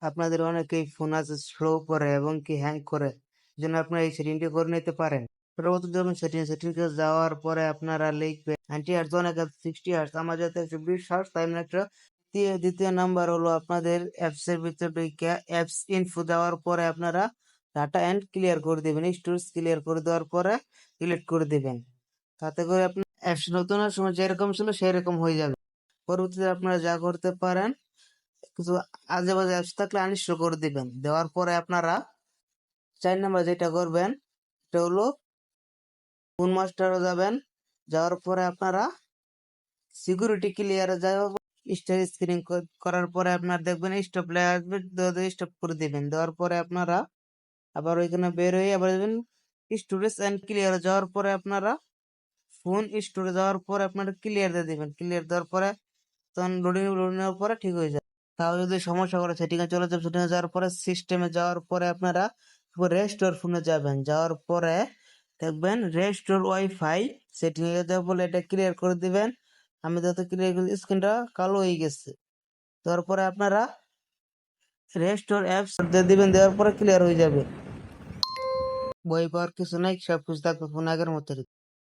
আপনাদের অনেকেই ফোন আছে স্লো করে এবং কি হ্যাং করে, জন্য আপনারা এই সেটিংটি করে নিতে পারেন। পরবর্তীতে যখন সেটিংসে যাওয়ার পরে আপনারা লিখবেন 90 হার্জ, অনেক 60 হার্জ, আমার যাতে 120 হার্জ, তাই আমি একটা দ্বিতীয় নাম্বার হলো আপনাদের অ্যাপস এর ভিতরে ঢুকে অ্যাপস ইনফো দেওয়ার পরে আপনারা ডাটা এন্ড ক্লিয়ার করে দিবেন, স্টোরেজ ক্লিয়ার করে দেওয়ার পরে ডিলিট করে দিবেন। তাতে করে আপনার অ্যাপস নতুন সময় যেরকম ছিল সেরকম হয়ে যাবে। পরবর্তীতে আপনারা যা করতে পারেন, কিছু আজে বাজে অ্যাপস থাকলে আনইনস্টল করে দিবেন। দেওয়ার পরে আপনারা 4 নাম্বার যেটা করবেন এটা হলো ফোন মাস্টারে যাবেন। যাওয়ার পরে আপনারা সিকিউরিটি ক্লিয়ারে যাওয়ার স্টার স্ক্রিন করার পরে আপনার দেখবেন স্টপ লেখা আসবে, স্টপ করে দিবেন। দেওয়ার পরে আপনারা আবার ওইখানে বের হয়ে আবার যাবেন স্টোরেজ এন্ড ক্লিয়ারে যাওয়ার পরে আপনারা ফোন স্টোরে যাওয়ার পরে আপনারা ক্লিয়ার দিয়ে দিবেন। ক্লিয়ার দেওয়ার পরে তখন লোডিং নেওয়ার পরে ঠিক হয়ে যায়। তাও যদি সমস্যা করে সেটিংয়ে চলে যাবে, সেটিংয়ে যাওয়ার পরে সিস্টেমে যাওয়ার পরে আপনারা রেস্টোর ফোনে যাবেন। যাওয়ার পরে দেখবেন রেস্টোর ওয়াইফাই সেটিংয়ে যাওয়ার পরে এটা ক্লিয়ার করে দিবেন। আমি যত ক্লিয়ার করি স্ক্রিনটা কালো হয়ে গেছে। তারপরে আপনারা রেস্টোর অ্যাপস দিয়ে দিবেন, দেওয়ার পরে ক্লিয়ার হয়ে যাবে। বই পাওয়ার কিছু নাই, সব কিছু থাকবে ফোন আগের মতো।